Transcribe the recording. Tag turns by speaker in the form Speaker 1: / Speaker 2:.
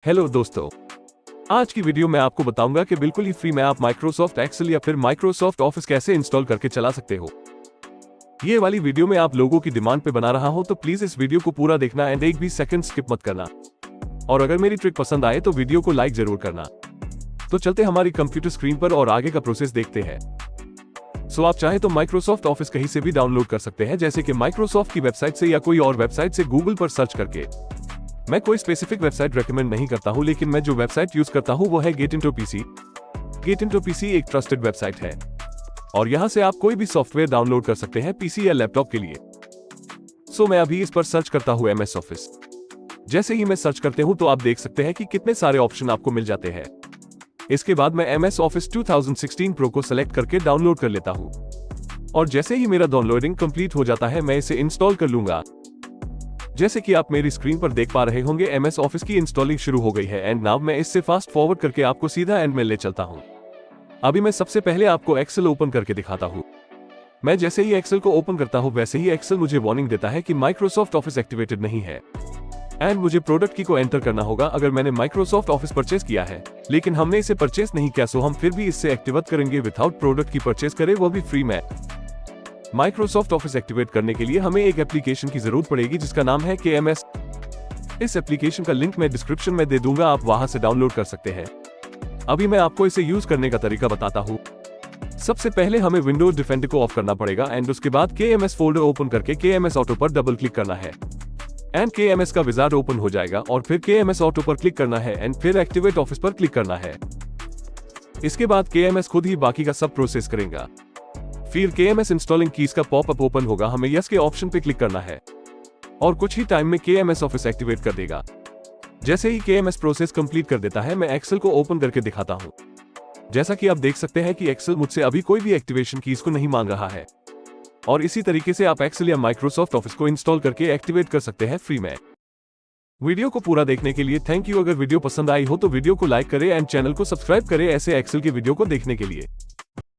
Speaker 1: Hello दोस्तों, आज की वीडियो में आपको बताऊंगा कि बिल्कुल ही फ्री में आप माइक्रोसॉफ्ट एक्सेल या फिर माइक्रोसॉफ्ट ऑफिस कैसे इंस्टॉल करके चला सकते हो। ये वाली वीडियो में आप लोगों की डिमांड पे बना रहा हूं, तो प्लीज इस वीडियो को पूरा देखना एंड एक भी सेकंड स्किप मत करना। और अगर मेरी ट्रिक पसंद आए तो वीडियो को लाइक जरूर करना। तो चलते हमारी कंप्यूटर स्क्रीन पर और आगे का प्रोसेस देखते हैं। सो आप चाहे तो माइक्रोसॉफ्ट ऑफिस कहीं से भी डाउनलोड कर सकते हैं, जैसे कि माइक्रोसॉफ्ट की वेबसाइट से या कोई और वेबसाइट से गूगल पर सर्च करके। मैं कोई स्पेसिफिक वेबसाइट रेकमेंड नहीं करता हूं, लेकिन मैं जो वेबसाइट यूज करता हूं वो है get into PC. Get into PC एक ट्रस्टेड वेबसाइट है और यहां से आप कोई भी सॉफ्टवेयर डाउनलोड कर सकते हैं पीसी या लैपटॉप के लिए। सो मैं अभी इस पर सर्च करता हूं एमएस ऑफिस। जैसे ही मैं सर्च करते हूं तो आप देख सकते हैं कि कितने सारे ऑप्शन आपको मिल जाते हैं। इसके बाद मैं एमएस ऑफिस 2016 प्रो को सेलेक्ट करके डाउनलोड कर लेता हूं और जैसे ही मेरा डाउनलोडिंग कंप्लीट हो जाता है मैं इसे इंस्टॉल कर लूंगा। जैसे कि आप मेरी स्क्रीन पर देख पा रहे होंगे, एमएस ऑफिस की इंस्टॉलिंग शुरू हो गई है एंड नाउ मैं इससे फास्ट फॉरवर्ड करके आपको सीधा एंड में ले चलता हूं। अभी मैं सबसे पहले आपको एक्सेल ओपन करके दिखाता हूं। मैं जैसे ही एक्सेल को ओपन करता हूं वैसे ही एक्सेल मुझे वार्निंग देता है कि माइक्रोसॉफ्ट ऑफिस एक्टिवेटेड नहीं है एंड मुझे प्रोडक्ट की को एंटर करना होगा अगर मैंने माइक्रोसॉफ्ट ऑफिस परचेज किया है। लेकिन हमने इसे परचेज नहीं किया, सो हम फिर भी इससे एक्टिवेट करेंगे विदाउट प्रोडक्ट की परचेज करे, वो भी फ्री में। माइक्रोसॉफ्ट ऑफिस एक्टिवेट करने के लिए हमें एक एप्लीकेशन की जरूरत पड़ेगी जिसका नाम है KMS। इस एप्लीकेशन का लिंक मैं डिस्क्रिप्शन में दे दूंगा, आप वहां से डाउनलोड कर सकते हैं। अभी मैं आपको इसे यूज करने का तरीका बताता हूं। सबसे पहले हमें विंडोज डिफेंडर को ऑफ करना पड़ेगा एंड उसके बाद KMS फोल्डर ओपन करके KMS ऑटो पर डबल क्लिक करना है एंड KMS का विजार्ड ओपन हो जाएगा और फिर KMS ऑटो पर क्लिक करना है एंड फिर एक्टिवेट ऑफिस पर क्लिक करना है। इसके बाद KMS खुद ही बाकी का सब प्रोसेस करेगा। फिर KMS इंस्टॉलिंग कीज का पॉपअप ओपन होगा, हमें यस के ऑप्शन पे क्लिक करना है और कुछ ही टाइम में KMS ऑफिस एक्टिवेट कर देगा। जैसे ही KMS प्रोसेस कंप्लीट कर देता है मैं एक्सेल को ओपन करके दिखाता हूं। जैसा कि आप देख सकते हैं कि एक्सेल मुझसे अभी कोई भी एक्टिवेशन कीज को नहीं मांग रहा है और इसी तरीके से आप एक्सेल या माइक्रोसॉफ्ट ऑफिस को इंस्टॉल करके एक्टिवेट कर सकते हैं फ्री में। वीडियो को पूरा देखने के लिए थैंक यू। अगर वीडियो पसंद आई हो तो वीडियो को लाइक करें एंड चैनल को सब्सक्राइब करें ऐसे एक्सेल की वीडियो को देखने के लिए।